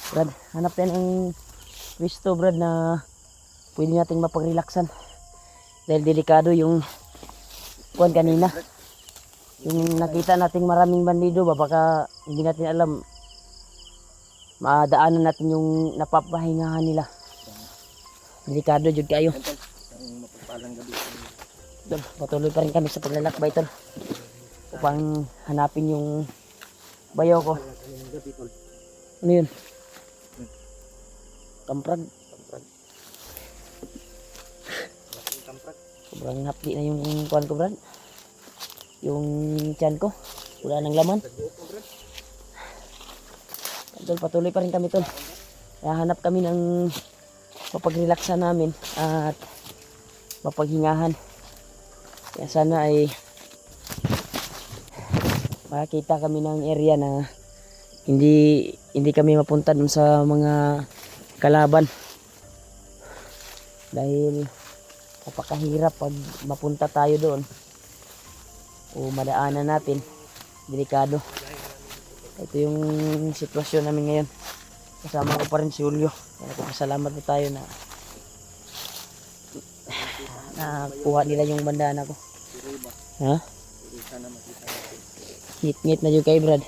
Brad, hanap tayo ng pwesto Brad na pwede nating mapag-relaxan. Dahil delikado yung kuwan kanina. Yung nakita nating maraming bandido ba, baka hindi natin alam. Madaanan natin yung napapahingahan nila. Delikado jud kayo. Ang mapagpalang gabi. Patuloy pa rin kami sa paglalakbay tol. Upang hanapin yung bayaw ko. Ano yun? Kamprag. Sobrang hapdi na yung kuwan ko Brad. Yung tiyan ko. Wala nang laman. Tol, patuloy pa rin kami tol. Hanap kami ng mapag-relaxan namin at mapaghingahan. Kaya sana ay makakita kami ng area na hindi kami mapunta dun sa mga kalaban. Dahil napakahirap pag mapunta tayo doon o madaanan natin. Delikado. Ito yung sitwasyon namin ngayon. Kasama ko pa rin si Julio. Kaya pasalamat po tayo na kuha nila yung bandana ko. Ha? Ngit-ngit na yung kay Brad.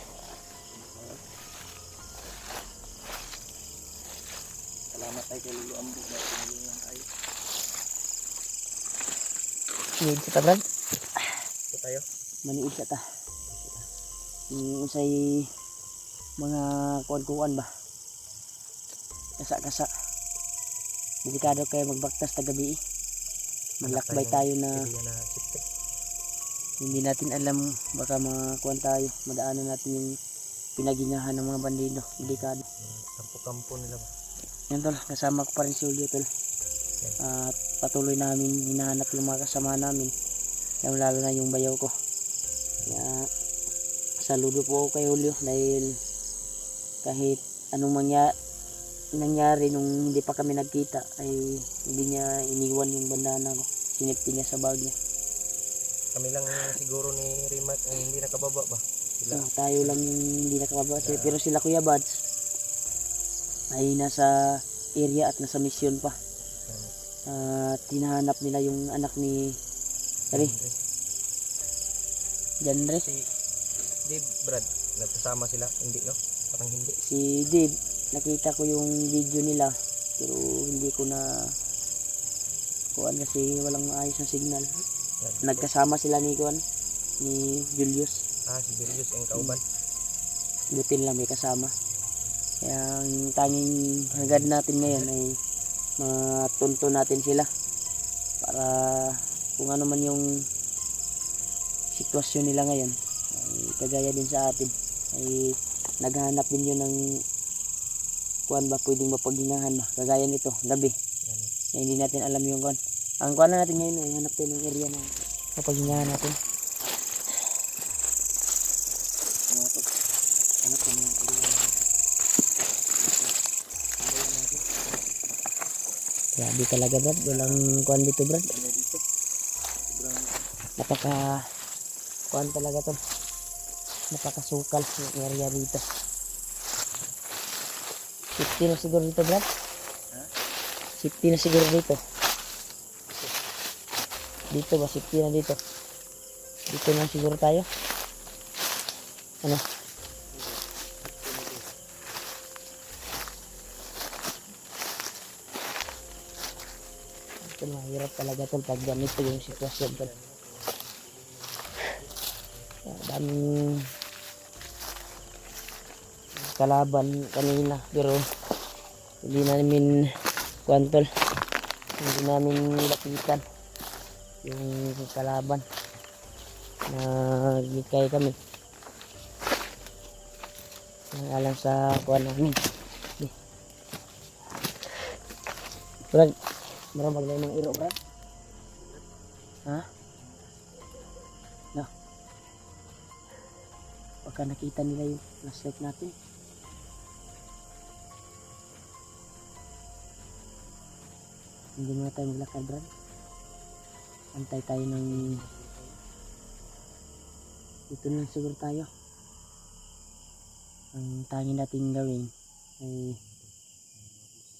Salamat tayo kay Lulu Ambog na pinulungan tayo. Ngit sa Brad. Ito tayo. Maniid ka ta. Yung usay mga kuwan-kuwan ba. Kasa-kasa. Delikado kayo magbaktas ta gabi. Maglakbay tayo na hindi natin alam, baka makakuan tayo, madaanan natin yung pinaginahan ng mga bandido. Delikado. Kampo-kampo nila ba? Yan tol, kasama ko pa rin si Julio tol. At patuloy namin hinahanap yung mga kasama namin, lalo na yung bayaw ko. Kaya saludo po ako kay Julio dahil kahit anong nangyari nung hindi pa kami nagkita ay hindi niya iniwan yung bandana ko. Sinipti niya sa bag niya. Kami lang siguro ni Rimat ang hindi nakababa ba? Sila. Tayo lang yung hindi nakababa. Pero sila Kuya Bads ay nasa area at nasa mission pa. At hinahanap nila yung anak ni Janre. Si Dave, Brad, nagkasama sila? Hindi no? Parang hindi. Si Dave, nakita ko yung video nila pero hindi ko na kuan kasi walang maayos na signal. Nagkasama sila ni Julius. Si Julius ang kauban. Butin lang may kasama. Kaya ang tanging hagad natin ngayon ay matunto natin sila para kung ano man yung sitwasyon nila ngayon ay kagaya din sa atin ay naghahanap din yun ng kuan ba pwedeng mapaghingahan ba kagaya nito gabi. Hindi natin alam yung kuan. Ang kuan na natin ngayon ay hanap tayo ng area na mapaghingahan natin. Hanap tayo ng area na grabe talaga Brad, walang kuan dito Brad. Napaka kuan talaga to. Napakasukal yung area dito. Safety na siguro dito Brad. Safety na siguro dito. Dito ba safety na dito? Dito na siguro tayo. Ano? Ito mahirap talaga tol pag ganito yung sitwasyon tol. Daming kalaban kanina pero hindi namin kuwan tol. Hindi namin lapitan yung kalaban. Nagikay kami. Alam sa kuwan namin. Brad, marang maglay ng iro Brad. Ha? No. Baka nakita nila yung flashlight natin. Hindi muna tayo maglakad Brad. Antay tayo ng dito na siguro tayo. Ang tanging natin gawin ay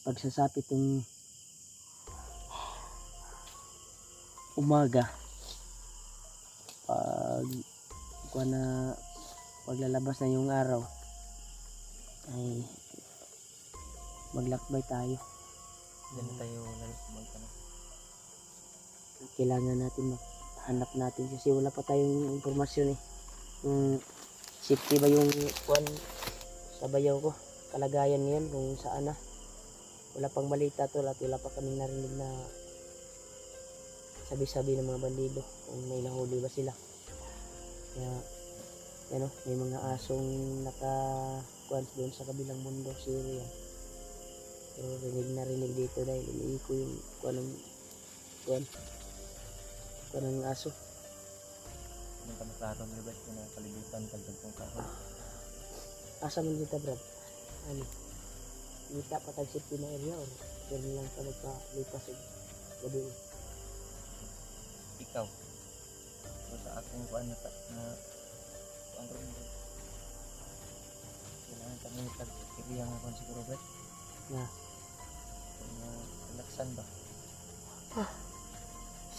pagsasapit ng umaga, pag kuha na paglalabas na yung araw ay maglakbay tayo. Diyan na tayo magtanong. Kailangan natin hanap natin kasi wala pa tayong impormasyon eh. Yung safety ba yung kuan sa bayaw ko, kalagayan ngayon kung saan na. Wala pang balita to at wala pa kaming narinig na sabi-sabi ng mga bandido kung may nahuli ba sila. Kaya ano, may mga asong naka-kuan doon sa kabilang mundo, Syria. Pero rinig dito dahil umiiko yung kuan ng aso. Yung kamaklaro ni Robert yung nakalibutan pagdagpong kahoy. Asa man dito, Brad? Ano? Kita pa tayo safety na area or yan lang ka magpalipas gabi. Ikaw. So sa ating kuan na kuan rin. Kailangan kami tag-iriya nga kuan siguro Robert. Na Relaksan ba?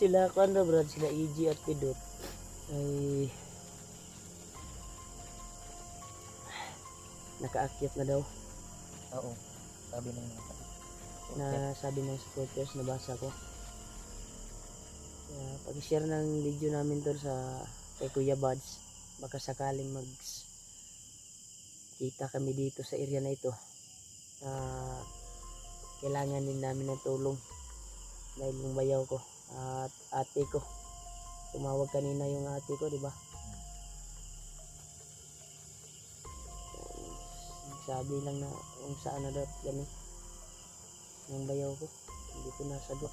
sila kuan na, Brad, sila EG at Pidot ay nakaakyat na daw. Oo. Sabi ng mga Na sabi ng supporters, nabasa ko. Kaya pag-share ng video namin to sa kay Kuya Buds, baka sakaling kita kami dito sa area na ito. Kailangan din namin ng tulong dahil yung bayaw ko at ate ko, tumawag kanina yung ate ko, di ba? Sabi lang na kung saan na daw kami yung bayaw ko, hindi ko nasagot.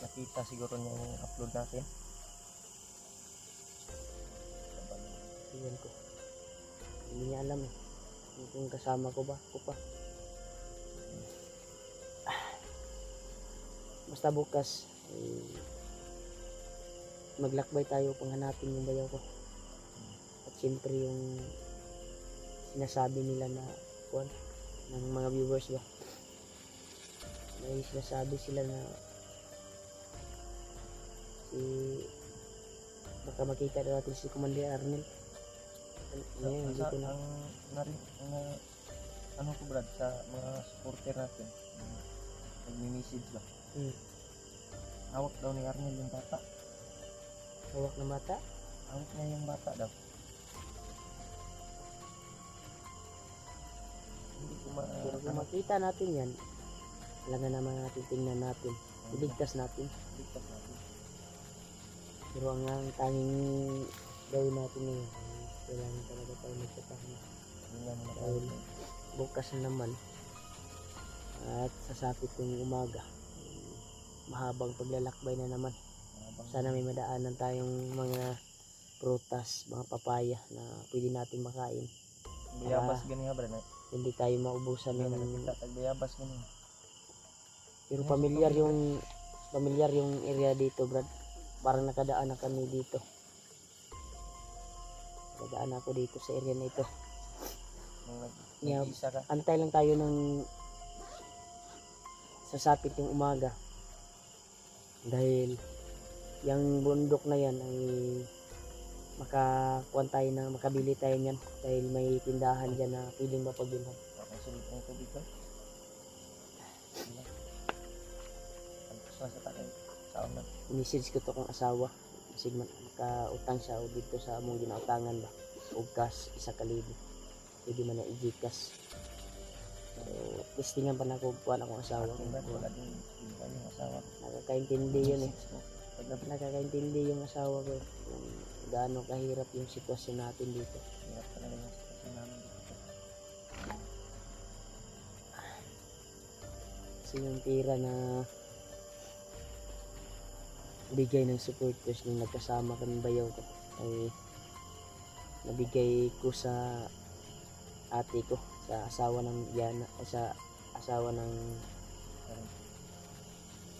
Nakita siguro niya yung upload natin. Iyan ko, hindi niya alam eh kung kasama ko ba, ko pa. Basta bukas maglakbay tayo pang hanapin yung bayaw ko. At siyempre yung sinasabi nila na kuwan ng mga viewers ba, may sinasabi sila na baka makita na natin si Commander Arnel. Ngayon hindi ko na ano ko Brad sa mga supporter natin, nagmi-message ba? Hawak daw ni Arnel yung bata. hawak ng bata. Hawak niya yung bata daw. Hindi ko Pero kung makita natin yan, kailangan naman natin tingnan natin, iligtas natin. Ligtas natin. Pero ang tanging gawin natin ngayon ay kailangan talaga tayo magpapahanga. Yun lang muna Dahil tayo. bukas na naman at sasapit yung umaga, mahabang paglalakbay na naman. Sana may madaanan tayong mga prutas, mga papaya na pwede natin makain. Bayabas gani ha Brad. Hindi tayo maubusan ng Nakita tag bayabas gani. pero pamilyar yung area dito, Brad. Parang nakadaan na kami dito. Nakadaan ako dito sa area na ito. Nung Yeah. nag-isa ka. Antay lang tayo ng sasapit yung umaga. Dahil yung bundok na yan ay makabili tayo niyan. Dahil may tindahan dyan na pwedeng mapabilhan. Okay, sulit na yung tubig ka. Antos na sa takay. Saan na? Message ko to kong asawa. Kasi makautang siya o dito sa among ginautangan ba. O gas, 1,000. Pwede man na i-Gcash. So, testingan pa na ko kuhaan akong asawa. Wala din yung asawa. Nakakaintindi yun eh. Pag Nakakaintindi yung asawa ko kung gaano kahirap yung sitwasyon natin dito. hirap talaga yung sitwasyon namin dito. Kasi yung tira na bigay ng supporters nung nagkasama kami bayaw ko ay nabigay ko sa ate ko, sa asawa ng Diana, sa asawa ng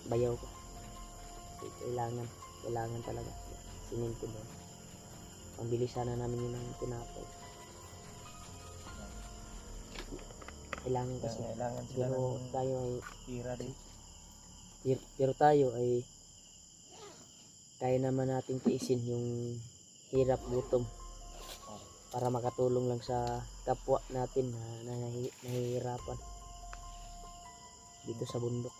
bayaw ko. Kailangan talaga sininto doon. Pambili sana namin yun ng tinapay. kailangan kasi. Kailangan sila Pero ng tayo ay pira din. pero tayo ay kaya naman nating tiisin yung hirap, gutom para makatulong lang sa kapwa natin na nahihirapan dito sa bundok.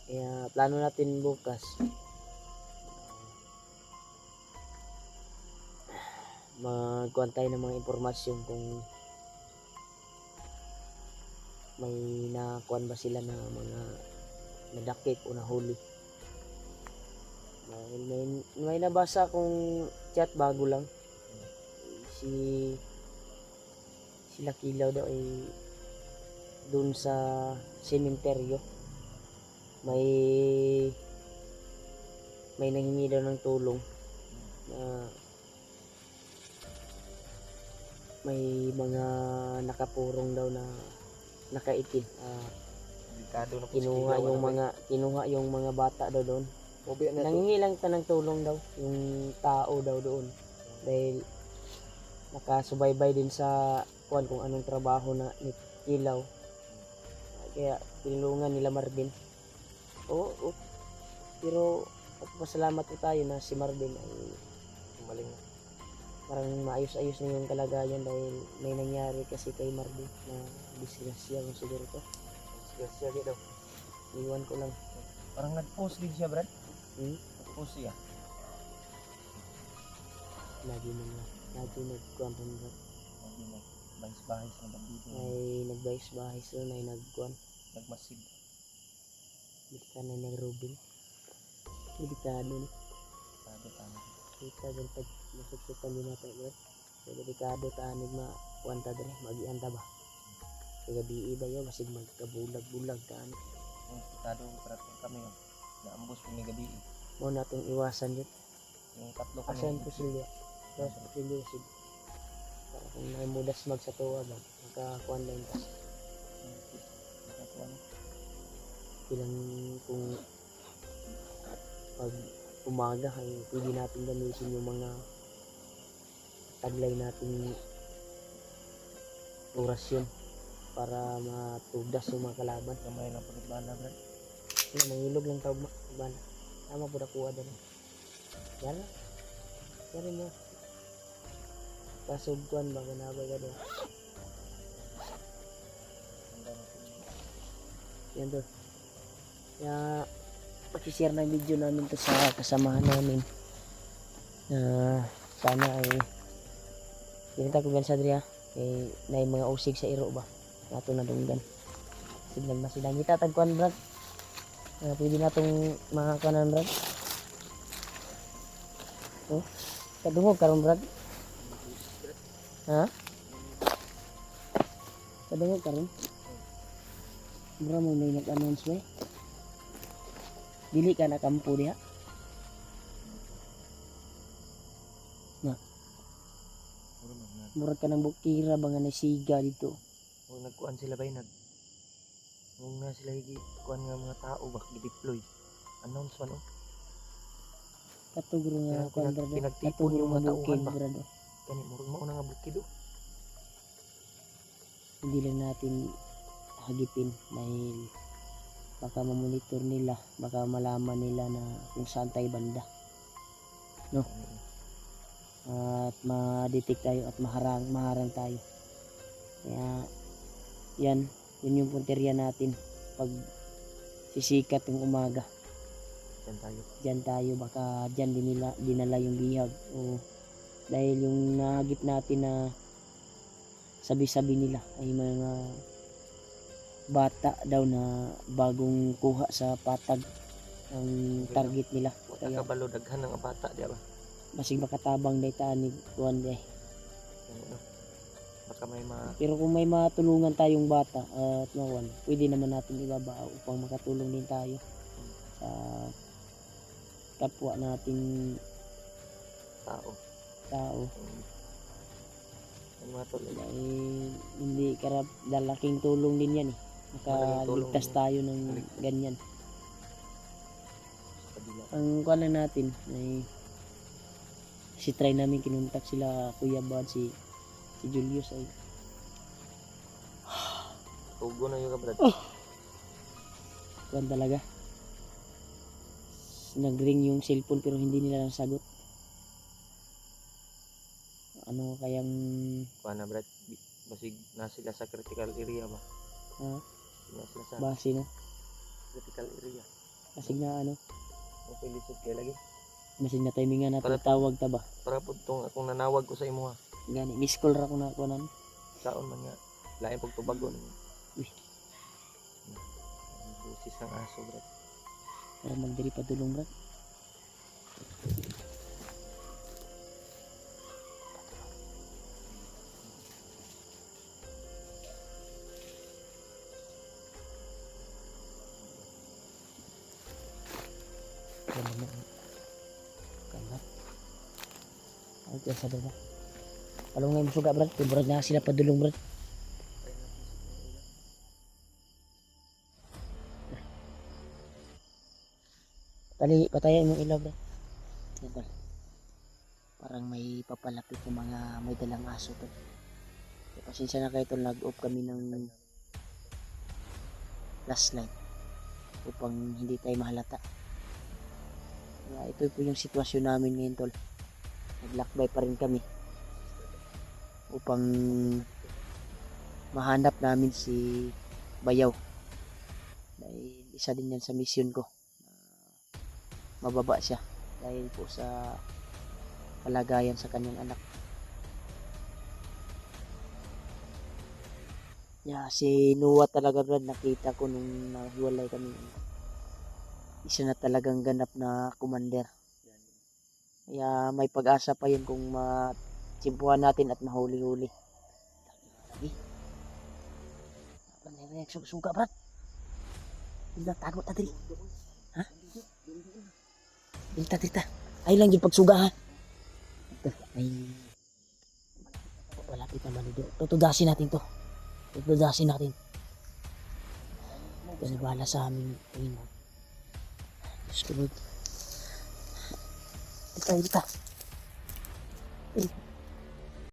Kaya plano natin bukas magkuhan tayo ng mga impormasyon kung may nakuhan ba sila na mga nadakip o nahuli. Dahil may nabasa kong chat bago lang, si Lakilaw daw ay dun sa sementeryo may nanghingi daw ng tulong na may mga nakapurong daw na nakaitim. Delikado na po Kinuha yung mga bata daw doon. Obi na to. Nanghingi lang ta ng tulong daw yung tao daw doon dahil nakasubaybay din sa kung anong trabaho na ni Kilaw. Kaya tinulungan nila Marvin. Oo. Pero pasalamat po tayo na si Marvin ay Maling. parang maayos-ayos na yung kalagayan dahil may nangyari kasi kay Marvin na disgrasya kung siguro to. Siya daw. Iwan ko lang. Parang nag-post din siya, Brad. Nag-post siya. Lagi nagkuhan pa nila. Lagi nag-bahis-bahis na bandido. May nagbayis-bahis doon, ay nagkuhan. Nagmasid. Bigta na nag-Robin. Delikado ni. Sabi tama. Delikado pag nasuksukan din natin. So, delikado taanig kuwanta dre. Mag-ianta ba? Kagabi ba yun? Masig magkabulag-bulag taanig. Yung kitado kami yun. Naambos po may gabi. Mo natong iwasan yun. Yung tatlo kami. Asan po sila? Tapos po sila sig. Para kung naimudas sa tuwa ba? Makakuhan lang tas. Ilang kung pag umaga ay pwede natin gamitin yung mga taglay natin orasyon para matugdas yung mga kalaban. Kamay na po nagbala, Brad. Wala, nangilog lang tawag bala. Tama po na kuha dali. Yan lang. Yan mo. Kasugkuhan ba ganabay ka doon? Yan doon. Kaya pag-share na video namin to sa kasamahan namin. Sana ay pinita ko gan sa Adria kay na yung mga usig sa iro ba nato na dunggan silang masilang kita tagkuan Brad. Pwede natong mga kanan Brad. Oh, kadungog karon Brad. Ha? Kadungog karon. Mura mo may nag-announce ba? Dili ka na kampo diha. Na. Murag ka ng bukira ba nga nasiga dito. Kung nagkuhan sila ba kung na sila kuhan nga mga tao ba gi-deploy. Announce man Katugro nga kuan Brad. pinagtipon Katugro yung nga mga tauhan bukid ba? Brad. Kani murag mao na nga bukid Hindi lang natin hagipin dahil baka mamonitor nila, baka malaman nila na kung saan tayo banda. No? At ma-detect tayo at maharang tayo. Kaya yun yung punteriya natin pag sisikat ng umaga. Diyan tayo baka diyan dinala yung bihag o dahil yung nahagip natin na sabi-sabi nila ay mga bata daw na bagong kuha sa patag ang target nila. Kaya Kabalo daghan ng bata di ba? masig makatabang day tanig kuan day. Baka may Pero kung may matulungan tayong bata at mawan, pwede naman natin ibaba upang makatulong din tayo sa kapwa nating tao. Ang mga tulong. Dahil hindi karap dalaking tulong din yan eh. Makaligtas tayo ng ganyan. Ang kuha lang natin ay si try namin kinuntak sila Kuya Bad si Julius ay Tugo na yung Brad. Kuwan talaga. Nag-ring yung cellphone pero hindi nila nasagot. Ano kayang Kuha na Brad. Basig na sila sa critical area ba? ah, Na sila sa base no? critical area. Kasig na ano, Okay, lisod kay lagi. masig na timingan na Para- tawag ta ba? Para po itong akong nanawag ko sa imo ha. Gani, miss call ra ko na kunan. Saon man nga. Lain pag tubagon. Uy. Ang busis ng aso Brad. Para magdiri pa dulong brad. Ganun na. Kamat. Ay, kaya sa baba. Alam nga yung suga brad. Kung brad na sila padulong brad. Tali, patayin yung ilaw brad. Yan tol. Parang may papalapit ng mga may dalang aso tol. So, pasensya na kayo tol. Nag-off kami ng last night. Upang hindi tayo mahalata. Kaya ito po yung sitwasyon namin ngayon tol. Naglakbay pa rin kami. Upang mahanap namin si Bayaw. Dahil isa din yan sa mission ko. Mababa siya dahil po sa kalagayan sa kanyang anak. Yeah, si Noah talaga brad, nakita ko nung nahiwalay kami. Isa na talagang ganap na commander. Kaya may pag-asa pa yun kung matsimpuhan natin at mahuli-huli. Lagi. Ano yung suga brad? Hindi tago ta diri. Ha? Dita. Ay lang yung pagsuga ha. Ito, ay palapit naman ito. Tutudasin natin to. Tutudasin natin. Ganibala sa amin. Ayun o. Diyos ko Lord. Dita. Ay.